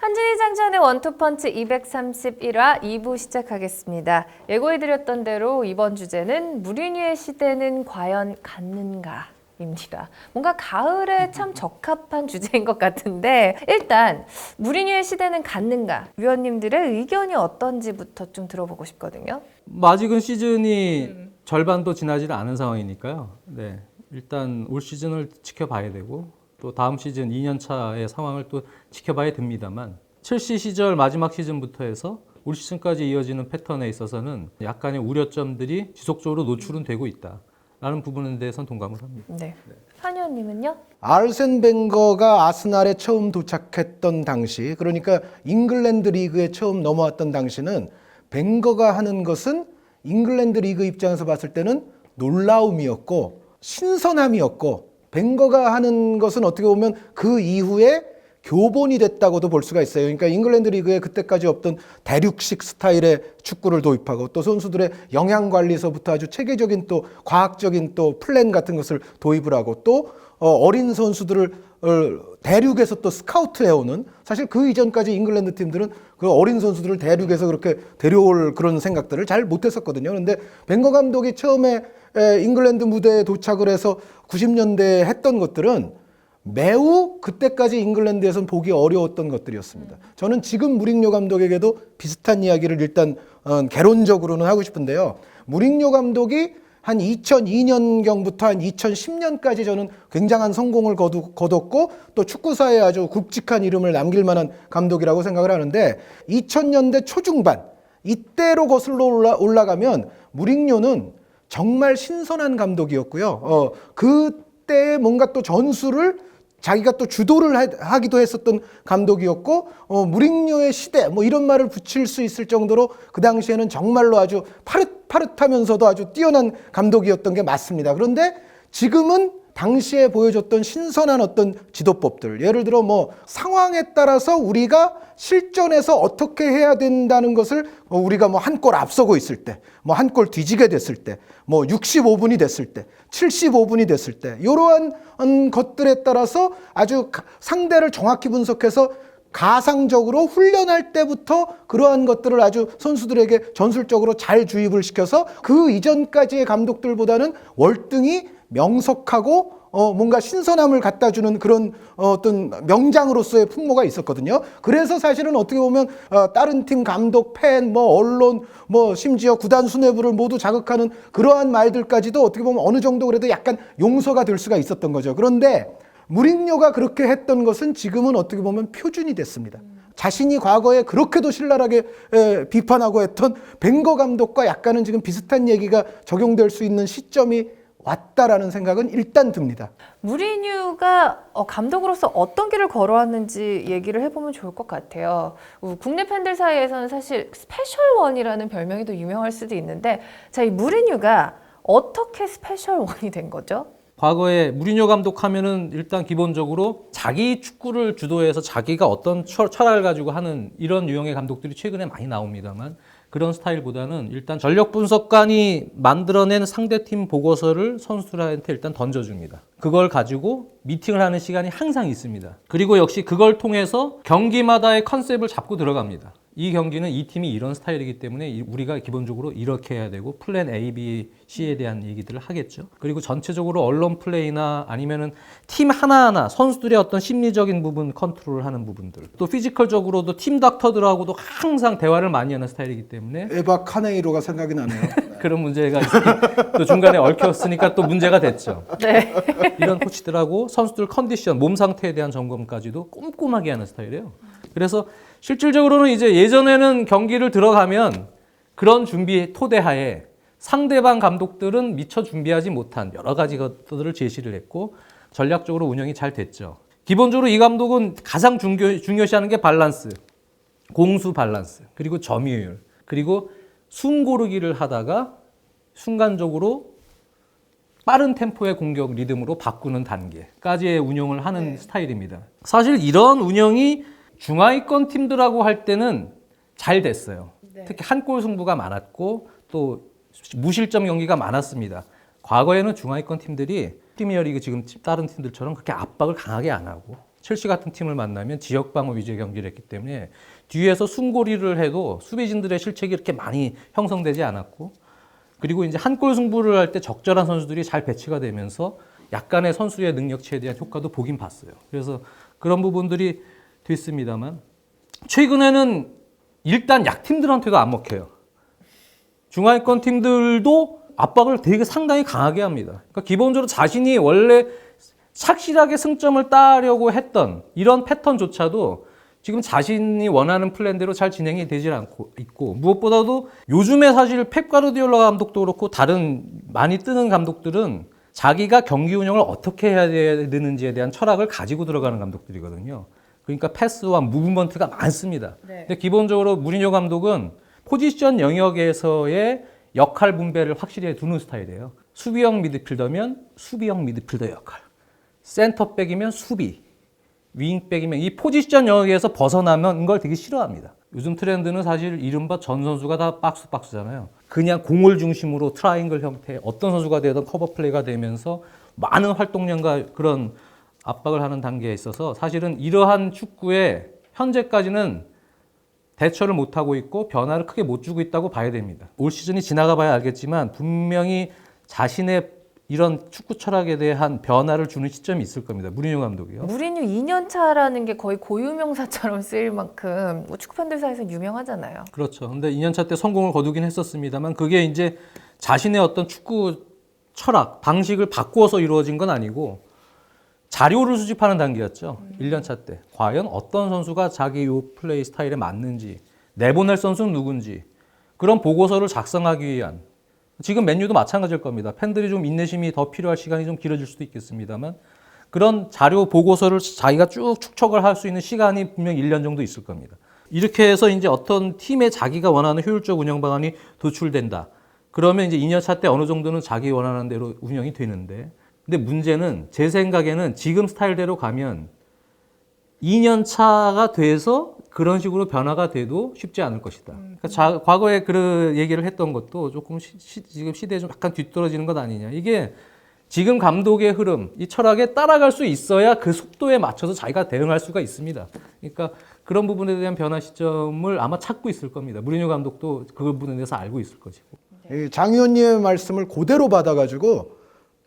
한준희 장전의 원투펀치 231화 2부 시작하겠습니다. 예고해드렸던 대로 이번 주제는 무리뉴의 시대는 과연 갔는가? 입니다. 뭔가 가을에 참 적합한 주제인 것 같은데 일단 무리뉴의 시대는 갔는가? 위원님들의 의견이 어떤지부터 좀 들어보고 싶거든요. 아직은 시즌이 절반도 지나지 않은 상황이니까요. 네, 일단 올 시즌을 지켜봐야 되고 또 다음 시즌 2년 차의 상황을 또 지켜봐야 됩니다만 첼시 시절 마지막 시즌부터 해서 올 시즌까지 이어지는 패턴에 있어서는 약간의 우려점들이 지속적으로 노출은 되고 있다. 라는 부분에 대해서는 동감을 합니다. 네. 한 의원님은요? 아르센 벵거가 아스날에 처음 도착했던 당시, 그러니까 잉글랜드 리그에 처음 넘어왔던 당시는 벵거가 하는 것은 잉글랜드 리그 입장에서 봤을 때는 놀라움이었고 신선함이었고, 벵거가 하는 것은 어떻게 보면 그 이후에 교본이 됐다고도 볼 수가 있어요. 그러니까 잉글랜드 리그에 그때까지 없던 대륙식 스타일의 축구를 도입하고 또 선수들의 영양 관리서부터 아주 체계적인 또 과학적인 또 플랜 같은 것을 도입을 하고 또 어린 선수들을 대륙에서 또 스카우트해오는, 사실 그 이전까지 잉글랜드 팀들은 그 어린 선수들을 대륙에서 그렇게 데려올 그런 생각들을 잘 못했었거든요. 그런데 벵거 감독이 처음에 잉글랜드 무대에 도착을 해서 90년대에 했던 것들은 매우 그때까지 잉글랜드에서는 보기 어려웠던 것들이었습니다. 저는 지금 무리뉴 감독에게도 비슷한 이야기를 일단 개론적으로는 하고 싶은데요. 무리뉴 감독이 한 2002년경부터 한 2010년까지 저는 굉장한 성공을 거뒀고 또 축구사에 아주 굵직한 이름을 남길 만한 감독이라고 생각을 하는데 2000년대 초중반 이때로 거슬러 올라가면 무리뉴는 정말 신선한 감독이었고요. 그때 뭔가 또 전술을 자기가 또 주도를 하기도 했었던 감독이었고 무리뉴의 시대 뭐 이런 말을 붙일 수 있을 정도로 그 당시에는 정말로 아주 파릇파릇하면서도 아주 뛰어난 감독이었던 게 맞습니다. 그런데 지금은 당시에 보여줬던 신선한 어떤 지도법들, 예를 들어 뭐 상황에 따라서 우리가 실전에서 어떻게 해야 된다는 것을 우리가 뭐 한 골 앞서고 있을 때, 뭐 한 골 뒤지게 됐을 때, 뭐 65분이 됐을 때, 75분이 됐을 때 이러한 것들에 따라서 아주 상대를 정확히 분석해서 가상적으로 훈련할 때부터 그러한 것들을 아주 선수들에게 전술적으로 잘 주입을 시켜서 그 이전까지의 감독들보다는 월등히 명석하고 뭔가 신선함을 갖다 주는 그런 어떤 명장으로서의 풍모가 있었거든요. 그래서 사실은 어떻게 보면 다른 팀 감독, 팬, 뭐 언론, 뭐 심지어 구단 수뇌부를 모두 자극하는 그러한 말들까지도 어떻게 보면 어느 정도 그래도 약간 용서가 될 수가 있었던 거죠. 그런데 무리뉴가 그렇게 했던 것은 지금은 어떻게 보면 표준이 됐습니다. 자신이 과거에 그렇게도 신랄하게 비판하고 했던 벵거 감독과 약간은 지금 비슷한 얘기가 적용될 수 있는 시점이 왔다라는 생각은 일단 듭니다. 무리뉴가 감독으로서 어떤 길을 걸어왔는지 얘기를 해보면 좋을 것 같아요. 국내 팬들 사이에서는 사실 스페셜원이라는 별명이 더 유명할 수도 있는데, 자, 이 무리뉴가 어떻게 스페셜원이 된 거죠? 과거에 무리뉴 감독하면은 일단 기본적으로 자기 축구를 주도해서 자기가 어떤 철학을 가지고 하는 이런 유형의 감독들이 최근에 많이 나옵니다만, 그런 스타일보다는 일단 전력 분석관이 만들어낸 상대팀 보고서를 선수들한테 일단 던져줍니다. 그걸 가지고 미팅을 하는 시간이 항상 있습니다. 그리고 역시 그걸 통해서 경기마다의 컨셉을 잡고 들어갑니다. 이 경기는 이 팀이 이런 스타일이기 때문에 우리가 기본적으로 이렇게 해야 되고 플랜 A, B, C에 대한 얘기들을 하겠죠. 그리고 전체적으로 언론 플레이나 아니면은 팀 하나하나 선수들의 어떤 심리적인 부분 컨트롤을 하는 부분들, 또 피지컬적으로도 팀 닥터들하고도 항상 대화를 많이 하는 스타일이기 때문에 에바 카네이로가 생각이 나네요. 그런 문제가 또 중간에 얽혔으니까 또 문제가 됐죠. 네. 이런 코치들하고 선수들 컨디션, 몸 상태에 대한 점검까지도 꼼꼼하게 하는 스타일이에요. 그래서 실질적으로는 이제 예전에는 경기를 들어가면 그런 준비 토대하에 상대방 감독들은 미처 준비하지 못한 여러 가지 것들을 제시를 했고 전략적으로 운영이 잘 됐죠. 기본적으로 이 감독은 가장 중요시하는 게 밸런스, 공수 밸런스, 그리고 점유율, 그리고 숨 고르기를 하다가 순간적으로 빠른 템포의 공격 리듬으로 바꾸는 단계까지의 운영을 하는 스타일입니다. 사실 이런 운영이 중하위권 팀들하고 할 때는 잘 됐어요. 특히 한 골 승부가 많았고 또 무실점 경기가 많았습니다. 과거에는 중하위권 팀들이 프리미어리그 지금 다른 팀들처럼 그렇게 압박을 강하게 안 하고 첼시 같은 팀을 만나면 지역 방어 위주의 경기를 했기 때문에 뒤에서 숨고리를 해도 수비진들의 실책이 이렇게 많이 형성되지 않았고, 그리고 이제 한 골 승부를 할 때 적절한 선수들이 잘 배치가 되면서 약간의 선수의 능력치에 대한 효과도 보긴 봤어요. 그래서 그런 부분들이 됐습니다만, 최근에는 일단 약팀들한테도 안 먹혀요. 중하위권 팀들도 압박을 되게 상당히 강하게 합니다. 그러니까 기본적으로 자신이 원래 착실하게 승점을 따려고 했던 이런 패턴조차도 지금 자신이 원하는 플랜대로 잘 진행이 되질 않고 있고, 무엇보다도 요즘에 사실 펩 가르디올라 감독도 그렇고 다른 많이 뜨는 감독들은 자기가 경기 운영을 어떻게 해야 되는지에 대한 철학을 가지고 들어가는 감독들이거든요. 그러니까 패스와 무브먼트가 많습니다. 네. 근데 기본적으로 무리뉴 감독은 포지션 영역에서의 역할 분배를 확실히 두는 스타일이에요. 수비형 미드필더면 수비형 미드필더 역할, 센터백이면 수비, 윙백이면 이 포지션 영역에서 벗어나면 걸 되게 싫어합니다. 요즘 트렌드는 사실 이른바 전 선수가 다 박스잖아요. 그냥 공을 중심으로 트라이앵글 형태, 어떤 선수가 되든 커버 플레이가 되면서 많은 활동량과 그런 압박을 하는 단계에 있어서 사실은 이러한 축구에 현재까지는 대처를 못하고 있고 변화를 크게 못 주고 있다고 봐야 됩니다. 올 시즌이 지나가 봐야 알겠지만 분명히 자신의 이런 축구 철학에 대한 변화를 주는 시점이 있을 겁니다. 무리뉴 감독이요. 무리뉴 2년 차라는 게 거의 고유명사처럼 쓰일 만큼 뭐 축구 팬들 사이에서 유명하잖아요. 그렇죠. 근데 2년차 때 성공을 거두긴 했었습니다만 그게 이제 자신의 어떤 축구 철학, 방식을 바꾸어서 이루어진 건 아니고 자료를 수집하는 단계였죠. 1년차 때. 과연 어떤 선수가 자기 요 플레이 스타일에 맞는지, 내보낼 선수는 누군지, 그런 보고서를 작성하기 위한, 지금 맨유도 마찬가지일 겁니다. 팬들이 좀 인내심이 더 필요할 시간이 좀 길어질 수도 있겠습니다만 그런 자료 보고서를 자기가 쭉 축적을 할 수 있는 시간이 분명 1년 정도 있을 겁니다. 이렇게 해서 이제 어떤 팀에 자기가 원하는 효율적 운영 방안이 도출된다. 그러면 이제 2년차 때 어느 정도는 자기 원하는 대로 운영이 되는데, 근데 문제는 제 생각에는 지금 스타일대로 가면 2년 차가 돼서 그런 식으로 변화가 돼도 쉽지 않을 것이다. 그러니까 과거에 그 얘기를 했던 것도 조금 지금 시대에 좀 약간 뒤떨어지는 것 아니냐. 이게 지금 감독의 흐름, 이 철학에 따라갈 수 있어야 그 속도에 맞춰서 자기가 대응할 수가 있습니다. 그러니까 그런 부분에 대한 변화 시점을 아마 찾고 있을 겁니다. 무리뉴 감독도 그 부분에 대해서 알고 있을 것이고. 장 의원님의 말씀을 그대로 받아가지고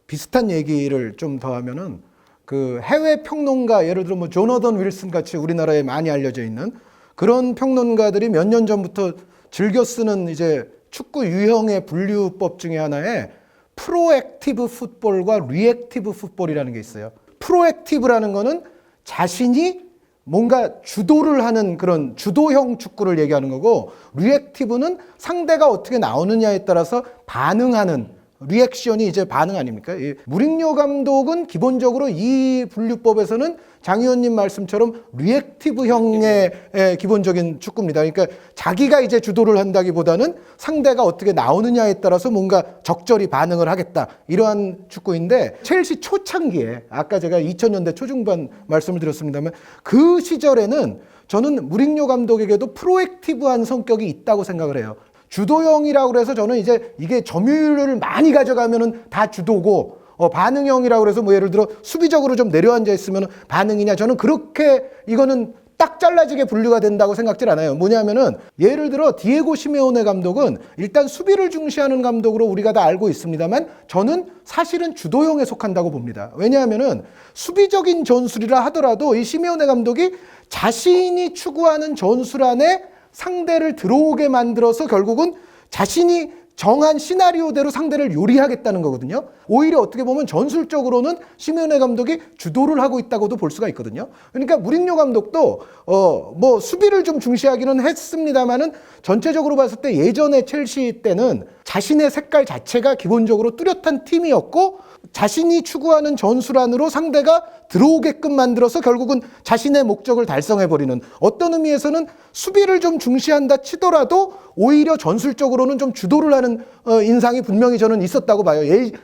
비슷한 얘기를 좀 더 하면은 그 해외 평론가, 예를 들어 뭐 조너던 윌슨 같이 우리나라에 많이 알려져 있는 그런 평론가들이 몇 년 전부터 즐겨 쓰는 이제 축구 유형의 분류법 중에 하나에 프로액티브 풋볼과 리액티브 풋볼이라는 게 있어요. 프로액티브라는 거는 자신이 뭔가 주도를 하는 그런 주도형 축구를 얘기하는 거고, 리액티브는 상대가 어떻게 나오느냐에 따라서 반응하는, 리액션이 이제 반응 아닙니까? 이 무리뉴 감독은 기본적으로 이 분류법에서는 장 의원님 말씀처럼 리액티브형의 기본적인 축구입니다. 그러니까 자기가 이제 주도를 한다기보다는 상대가 어떻게 나오느냐에 따라서 뭔가 적절히 반응을 하겠다, 이러한 축구인데, 첼시 초창기에 아까 제가 2000년대 초중반 말씀을 드렸습니다만 그 시절에는 저는 무리뉴 감독에게도 프로액티브한 성격이 있다고 생각을 해요. 주도형이라고 그래서 저는 이제 이게 점유율을 많이 가져가면은 다 주도고, 반응형이라고 그래서 뭐 예를 들어 수비적으로 좀 내려앉아 있으면 반응이냐, 저는 그렇게 이거는 딱 잘라지게 분류가 된다고 생각질 않아요. 뭐냐면은 예를 들어 디에고 시메오네 감독은 일단 수비를 중시하는 감독으로 우리가 다 알고 있습니다만 저는 사실은 주도형에 속한다고 봅니다. 왜냐하면은 수비적인 전술이라 하더라도 이 시메오네 감독이 자신이 추구하는 전술 안에 상대를 들어오게 만들어서 결국은 자신이 정한 시나리오대로 상대를 요리하겠다는 거거든요. 오히려 어떻게 보면 전술적으로는 시메오네 감독이 주도를 하고 있다고도 볼 수가 있거든요. 그러니까 무리뉴 감독도 뭐 수비를 좀 중시하기는 했습니다만은 전체적으로 봤을 때 예전에 첼시 때는 자신의 색깔 자체가 기본적으로 뚜렷한 팀이었고, 자신이 추구하는 전술안으로 상대가 들어오게끔 만들어서 결국은 자신의 목적을 달성해버리는, 어떤 의미에서는 수비를 좀 중시한다 치더라도 오히려 전술적으로는 좀 주도를 하는 인상이 분명히 저는 있었다고 봐요.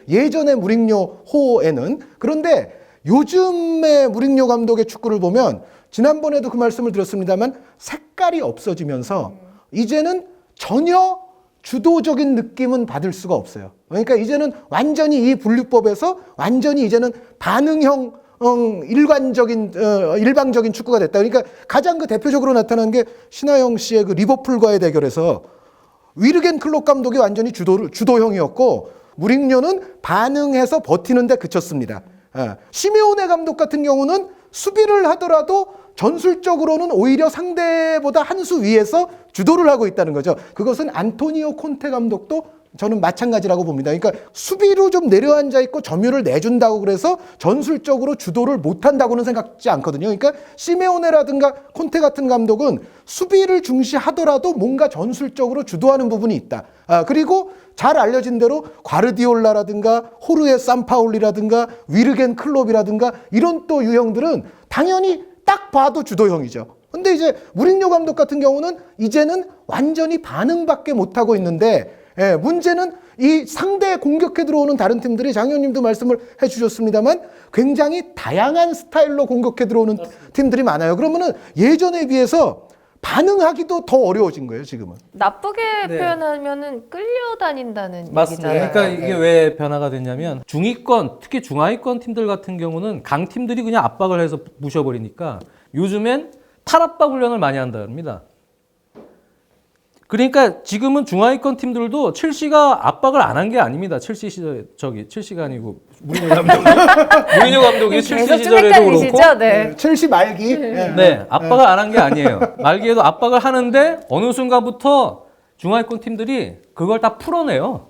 예전의 무리뉴호에는. 그런데 요즘의 무리뉴 감독의 축구를 보면, 지난번에도 그 말씀을 드렸습니다만 색깔이 없어지면서 이제는 전혀 주도적인 느낌은 받을 수가 없어요. 그러니까 이제는 완전히 이 분류법에서 완전히 이제는 반응형 일방적인 축구가 됐다. 그러니까 가장 그 대표적으로 나타난 게 신하영 씨의 그 리버풀과의 대결에서 위르겐 클롭 감독이 완전히 주도형이었고 무링요는 반응해서 버티는데 그쳤습니다. 시메오네 감독 같은 경우는 수비를 하더라도 전술적으로는 오히려 상대보다 한 수 위에서 주도를 하고 있다는 거죠. 그것은 안토니오 콘테 감독도 저는 마찬가지라고 봅니다. 그러니까 수비로 좀 내려앉아 있고 점유를 내준다고 그래서 전술적으로 주도를 못한다고는 생각지 않거든요. 그러니까 시메오네라든가 콘테 같은 감독은 수비를 중시하더라도 뭔가 전술적으로 주도하는 부분이 있다. 그리고 잘 알려진 대로 과르디올라라든가 호르헤 산파울리라든가 위르겐 클롭이라든가 이런 또 유형들은 당연히 딱 봐도 주도형이죠. 근데 이제 무링요 감독 같은 경우는 이제는 완전히 반응밖에 못하고 있는데 문제는 이 상대 공격해 들어오는 다른 팀들이 장 의원님도 말씀을 해주셨습니다만 굉장히 다양한 스타일로 공격해 들어오는 팀들이 많아요. 그러면은 예전에 비해서 반응하기도 더 어려워진 거예요, 지금은. 나쁘게 네. 표현하면은 끌려다닌다는 맞습니다. 얘기잖아요. 그러니까 이게 왜 변화가 됐냐면 중위권, 특히 중하위권 팀들 같은 경우는 강팀들이 그냥 압박을 해서 부셔버리니까 요즘엔 탈압박 훈련을 많이 한답니다. 그러니까 지금은 중하위권 팀들도 첼시가 압박을 안 한 게 아닙니다. 첼시 시절 첼시가 아니고 무리뉴 감독이 첼시 계속 좀 시절에도 그렇고 헷갈리시죠? 네. 첼시 말기. 네, 압박을 안 한 게 아니에요. 말기에도 압박을 하는데 어느 순간부터 중하위권 팀들이 그걸 다 풀어내요.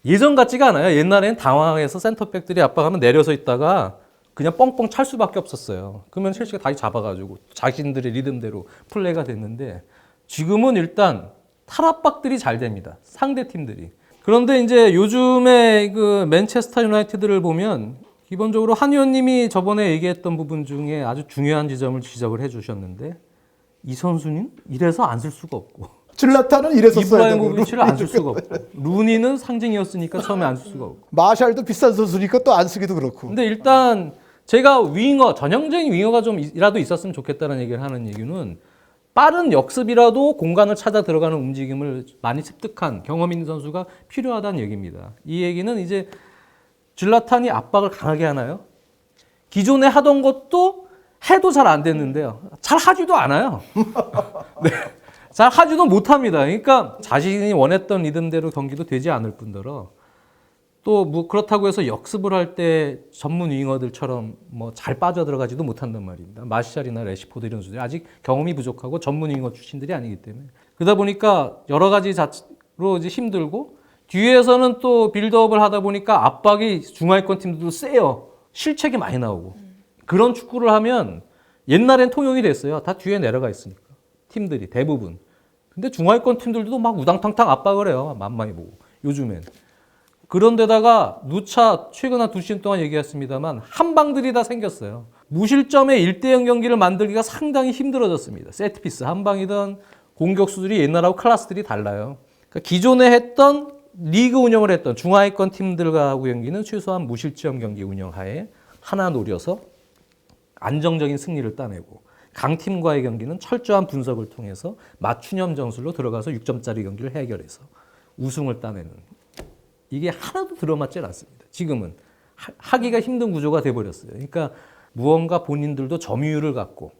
예전 같지가 않아요. 옛날엔 당황해서 센터백들이 압박하면 내려서 있다가 그냥 뻥뻥 찰 수밖에 없었어요. 그러면 첼시가 다시 잡아가지고 자신들의 리듬대로 플레이가 됐는데 지금은 일단 탈압박들이 잘 됩니다. 상대 팀들이. 그런데 이제 요즘에 그 맨체스터 유나이티드를 보면 기본적으로 한 의원님이 저번에 얘기했던 부분 중에 아주 중요한 지점을 지적을 해주셨는데 이 선수는 이래서 안 쓸 수가 없고 질라타는 이래서 써야 되고 이브라이모비치를 안 쓸 수가 없고 루니는 상징이었으니까 처음에 안 쓸 수가 없고. 마샬도 비싼 선수니까 또 안 쓰기도 그렇고. 근데 일단 제가 윙어, 전형적인 윙어가 좀이라도 있었으면 좋겠다는 얘기를 하는 이유는 빠른 역습이라도 공간을 찾아 들어가는 움직임을 많이 습득한 경험 있는 선수가 필요하다는 얘기입니다. 이 얘기는 이제 질라탄이 압박을 강하게 하나요? 기존에 하던 것도 해도 잘 안 됐는데요. 잘 하지도 않아요. 네. 잘 하지도 못합니다. 그러니까 자신이 원했던 리듬대로 경기도 되지 않을 뿐더러 또 뭐 그렇다고 해서 역습을 할 때 전문 윙어들처럼 뭐 잘 빠져들어가지도 못한단 말입니다. 마샬이나 레시포드 이런 선수들이 아직 경험이 부족하고 전문 윙어 출신들이 아니기 때문에 그러다 보니까 여러 가지 자체로 이제 힘들고 뒤에서는 또 빌드업을 하다 보니까 압박이 중하위권 팀들도 세요. 실책이 많이 나오고 그런 축구를 하면 옛날엔 통용이 됐어요. 다 뒤에 내려가 있으니까 팀들이 대부분. 근데 중하위권 팀들도 막 우당탕탕 압박을 해요. 만만히 보고 요즘엔. 그런데다가 누차 최근 한 2시간 동안 얘기했습니다만 한방들이 다 생겼어요. 무실점의 1대0 경기를 만들기가 상당히 힘들어졌습니다. 세트피스 한방이든 공격수들이 옛날하고 클래스들이 달라요. 그러니까 기존에 했던 리그 운영을 했던 중하위권 팀들과 경기는 최소한 무실점 경기 운영하에 하나 노려서 안정적인 승리를 따내고 강팀과의 경기는 철저한 분석을 통해서 맞춤형 전술로 들어가서 6점짜리 경기를 해결해서 우승을 따내는 이게 하나도 들어맞질 않습니다. 지금은 하기가 힘든 구조가 돼버렸어요. 그러니까 무언가 본인들도 점유율을 갖고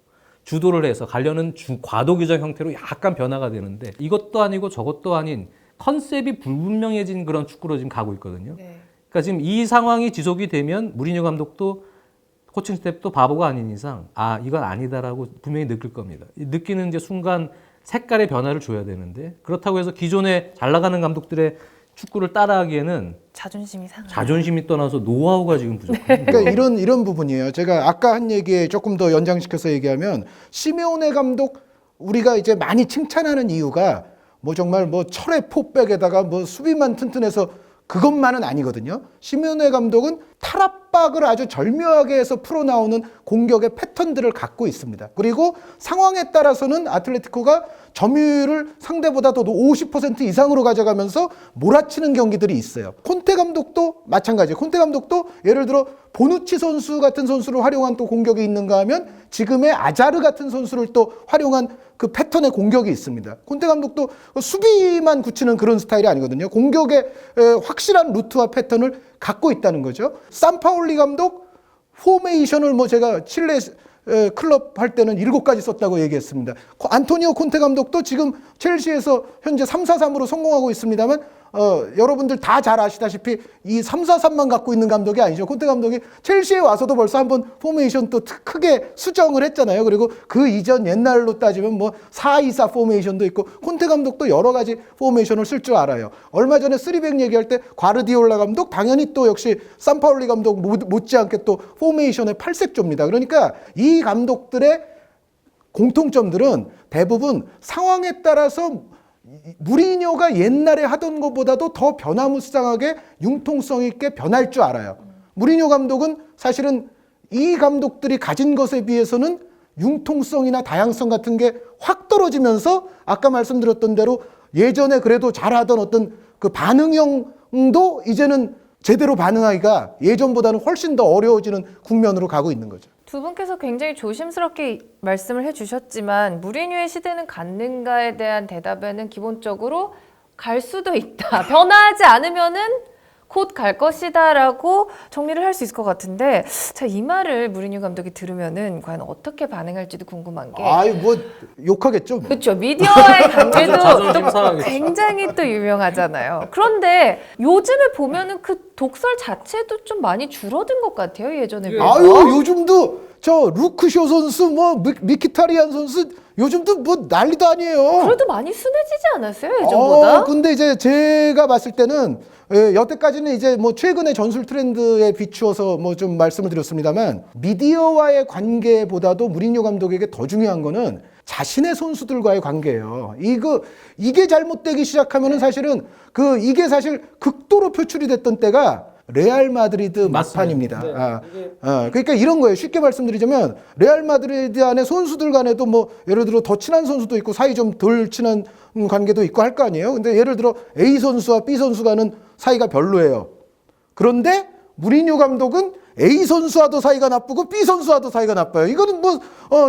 주도를 해서 가려는 과도 규정 형태로 약간 변화가 되는데 이것도 아니고 저것도 아닌 컨셉이 불분명해진 그런 축구로 지금 가고 있거든요. 네. 그러니까 지금 이 상황이 지속이 되면 무리뉴 감독도 코칭 스태프도 바보가 아닌 이상 이건 아니다라고 분명히 느낄 겁니다. 느끼는 이제 순간 색깔의 변화를 줘야 되는데 그렇다고 해서 기존에 잘 나가는 감독들의 축구를 따라하기에는 자존심이 상해. 자존심이 떠나서 노하우가 지금 부족합니다. 그러니까 이런 부분이에요. 제가 아까 한 얘기에 조금 더 연장시켜서 얘기하면 시메오네 감독 우리가 이제 많이 칭찬하는 이유가 뭐 정말 뭐 철의 포백에다가 뭐 수비만 튼튼해서 그것만은 아니거든요. 시메오네 감독은 탈압박을 아주 절묘하게 해서 풀어나오는 공격의 패턴들을 갖고 있습니다. 그리고 상황에 따라서는 아틀레티코가 점유율을 상대보다 더 50% 이상으로 가져가면서 몰아치는 경기들이 있어요. 콘테 감독도 마찬가지예요. 콘테 감독도 예를 들어 보누치 선수 같은 선수를 활용한 또 공격이 있는가 하면 지금의 아자르 같은 선수를 또 활용한 그 패턴의 공격이 있습니다. 콘테 감독도 수비만 굳히는 그런 스타일이 아니거든요. 공격의 확실한 루트와 패턴을 갖고 있다는 거죠. 산파올리 감독 포메이션을 뭐 제가 칠레 클럽 할 때는 7가지 썼다고 얘기했습니다. 안토니오 콘테 감독도 지금 첼시에서 현재 3-4-3으로 성공하고 있습니다만 여러분들 다 잘 아시다시피 이 3-4-3만 갖고 있는 감독이 아니죠. 콘테 감독이 첼시에 와서도 벌써 한번 포메이션 또 크게 수정을 했잖아요. 그리고 그 이전 옛날로 따지면 뭐 4-2-4 포메이션도 있고 콘테 감독도 여러 가지 포메이션을 쓸 줄 알아요. 얼마 전에 3백 얘기할 때 과르디올라 감독 당연히 또 역시 산파울리 감독 못지않게 또 포메이션의 팔색조입니다. 그러니까 이 감독들의 공통점들은 대부분 상황에 따라서 무리뉴가 옛날에 하던 것보다도 더 변화무쌍하게 융통성 있게 변할 줄 알아요. 무리뉴 감독은 사실은 이 감독들이 가진 것에 비해서는 융통성이나 다양성 같은 게 확 떨어지면서 아까 말씀드렸던 대로 예전에 그래도 잘하던 어떤 그 반응형도 이제는 제대로 반응하기가 예전보다는 훨씬 더 어려워지는 국면으로 가고 있는 거죠. 두 분께서 굉장히 조심스럽게 말씀을 해주셨지만 무리뉴의 시대는 갔는가에 대한 대답에는 기본적으로 갈 수도 있다. 변화하지 않으면은 곧 갈 것이다라고 정리를 할 수 있을 것 같은데, 자, 이 말을 무리뉴 감독이 들으면은 과연 어떻게 반응할지도 궁금한 게. 아유 뭐 욕하겠죠. 뭐. 그렇죠. 미디어와의 관계도 자존심 또 상하겠죠. 굉장히 또 유명하잖아요. 그런데 요즘에 보면은 그 독설 자체도 좀 많이 줄어든 것 같아요. 예전에 비해서. 아유 요즘도 저 루크쇼 선수 뭐 미키타리안 선수 요즘도 뭐 난리도 아니에요. 그래도 많이 순해지지 않았어요? 예전보다? 근데 이제 제가 봤을 때는 여태까지는 이제 뭐 최근의 전술 트렌드에 비추어서 뭐 좀 말씀을 드렸습니다만 미디어와의 관계보다도 무리뉴 감독에게 더 중요한 거는 자신의 선수들과의 관계예요. 이게 잘못되기 시작하면은 사실은 이게 사실 극도로 표출이 됐던 때가 레알 마드리드 막판입니다. 그러니까 이런 거예요. 쉽게 말씀드리자면 레알 마드리드 안에 선수들 간에도 뭐 예를 들어 더 친한 선수도 있고 사이 좀 덜 친한 관계도 있고 할 거 아니에요. 근데 예를 들어 A 선수와 B 선수가는 사이가 별로예요. 그런데 무리뉴 감독은 A 선수와도 사이가 나쁘고 B 선수와도 사이가 나빠요. 이거는 뭐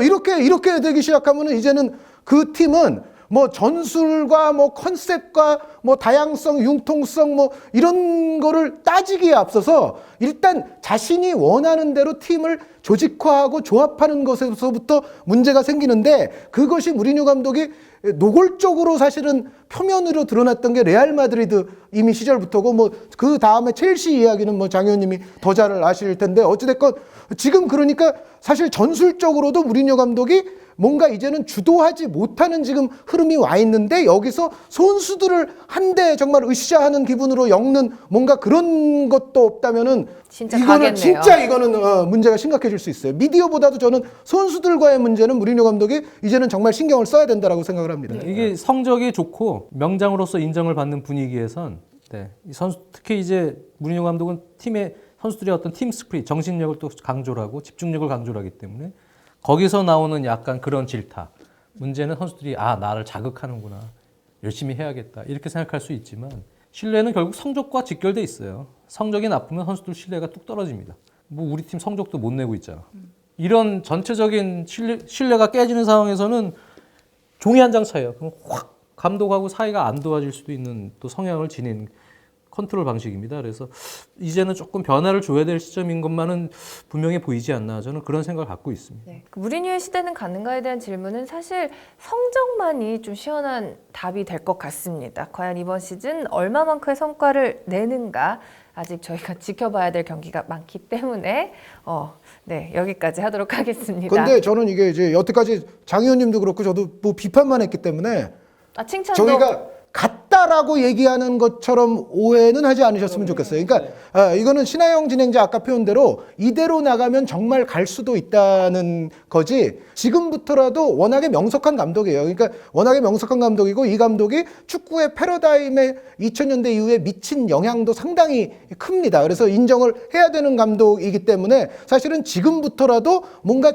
이렇게 되기 시작하면은 이제는 그 팀은 뭐 전술과 뭐 컨셉과 뭐 다양성, 융통성 뭐 이런 거를 따지기에 앞서서 일단 자신이 원하는 대로 팀을 조직화하고 조합하는 것에서부터 문제가 생기는데 그것이 무리뉴 감독이 노골적으로 사실은 표면으로 드러났던 게 레알 마드리드 이미 시절부터고 뭐 그 다음에 첼시 이야기는 뭐 장 의원님이 더 잘 아실 텐데 어찌됐건 지금 그러니까 사실 전술적으로도 무리뉴 감독이 뭔가 이제는 주도하지 못하는 지금 흐름이 와 있는데 여기서 선수들을 한데 정말 으쌰하는 기분으로 엮는 뭔가 그런 것도 없다면은 진짜 이거는 가겠네요. 이거는 문제가 심각해질 수 있어요. 미디어보다도 저는 선수들과의 문제는 무리뉴 감독이 이제는 정말 신경을 써야 된다라고 생각을 합니다. 이게 성적이 좋고 명장으로서 인정을 받는 분위기에선 이 선수 특히 이제 무리뉴 감독은 팀의 선수들의 어떤 팀 스피릿, 정신력을 또 강조를 하고 집중력을 강조를 하기 때문에 거기서 나오는 약간 그런 질타. 문제는 선수들이 나를 자극하는구나. 열심히 해야겠다. 이렇게 생각할 수 있지만 신뢰는 결국 성적과 직결돼 있어요. 성적이 나쁘면 선수들 신뢰가 뚝 떨어집니다. 뭐 우리 팀 성적도 못 내고 있잖아. 이런 전체적인 신뢰가 깨지는 상황에서는 종이 한 장 차이에요. 그럼 확 감독하고 사이가 안 도와질 수도 있는 또 성향을 지닌 컨트롤 방식입니다. 그래서 이제는 조금 변화를 줘야 될 시점인 것만은 분명히 보이지 않나 저는 그런 생각을 갖고 있습니다. 네. 그 무리뉴의 시대는 갔는가에 대한 질문은 사실 성적만이 좀 시원한 답이 될 것 같습니다. 과연 이번 시즌 얼마만큼의 성과를 내는가 아직 저희가 지켜봐야 될 경기가 많기 때문에 네, 여기까지 하도록 하겠습니다. 근데 저는 이게 이제 여태까지 장 의원님도 그렇고 저도 뭐 비판만 했기 때문에 칭찬도 저희가 같다라고 얘기하는 것처럼 오해는 하지 않으셨으면 좋겠어요. 그러니까 이거는 신하영 진행자 아까 표현대로 이대로 나가면 정말 갈 수도 있다는 거지 지금부터라도 워낙에 명석한 감독이에요. 그러니까 워낙에 명석한 감독이고 이 감독이 축구의 패러다임에 2000년대 이후에 미친 영향도 상당히 큽니다. 그래서 인정을 해야 되는 감독이기 때문에 사실은 지금부터라도 뭔가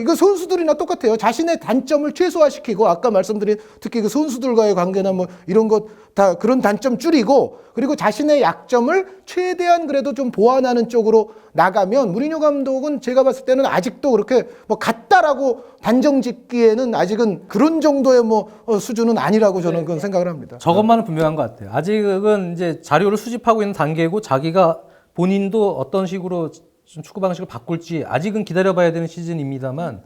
이거 선수들이나 똑같아요. 자신의 단점을 최소화시키고 아까 말씀드린 특히 그 선수들과의 관계나 뭐 이런 것 다 그런 단점 줄이고 그리고 자신의 약점을 최대한 그래도 좀 보완하는 쪽으로 나가면 무리뉴 감독은 제가 봤을 때는 아직도 그렇게 뭐 같다라고 단정 짓기에는 아직은 그런 정도의 뭐 수준은 아니라고 저는 그건 생각을 합니다. 저것만은 분명한 것 같아요. 아직은 이제 자료를 수집하고 있는 단계고 자기가 본인도 어떤 식으로 좀 축구 방식을 바꿀지 아직은 기다려봐야 되는 시즌입니다만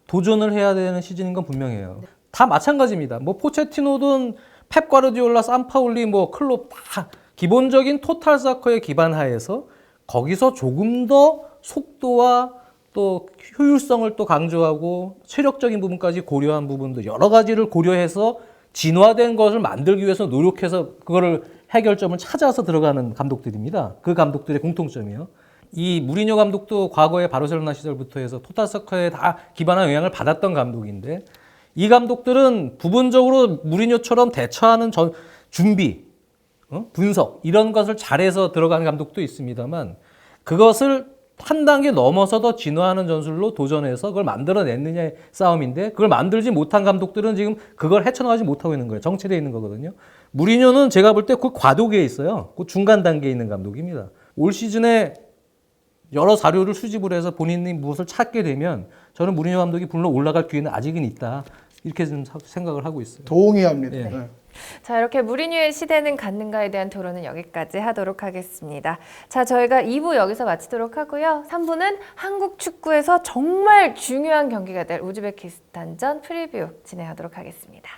도전을 해야 되는 시즌인 건 분명해요. 다 마찬가지입니다. 뭐 포체티노든 펩 과르디올라, 산파울리, 뭐 클롭 다 기본적인 토탈 사커의 기반 하에서 거기서 조금 더 속도와 또 효율성을 또 강조하고 체력적인 부분까지 고려한 부분도 여러 가지를 고려해서 진화된 것을 만들기 위해서 노력해서 그거를 해결점을 찾아서 들어가는 감독들입니다. 그 감독들의 공통점이요. 이 무리뉴 감독도 과거에 바르셀로나 시절부터 해서 토탈사커에 다 기반한 영향을 받았던 감독인데 이 감독들은 부분적으로 무리뉴처럼 대처하는 준비, 분석 이런 것을 잘해서 들어가는 감독도 있습니다만 그것을 한 단계 넘어서 더 진화하는 전술로 도전해서 그걸 만들어냈느냐의 싸움인데 그걸 만들지 못한 감독들은 지금 그걸 헤쳐나가지 못하고 있는 거예요. 정체되어 있는 거거든요. 무리뉴는 제가 볼 때 그 과도기에 있어요. 그 중간 단계에 있는 감독입니다. 올 시즌에 여러 자료를 수집을 해서 본인이 무엇을 찾게 되면 저는 무리뉴 감독이 물론 올라갈 기회는 아직은 있다. 이렇게 좀 생각을 하고 있어요. 동의합니다. 예. 네. 자, 이렇게 무리뉴의 시대는 갔는가에 대한 토론은 여기까지 하도록 하겠습니다. 자, 저희가 2부 여기서 마치도록 하고요. 3부는 한국 축구에서 정말 중요한 경기가 될 우즈베키스탄전 프리뷰 진행하도록 하겠습니다.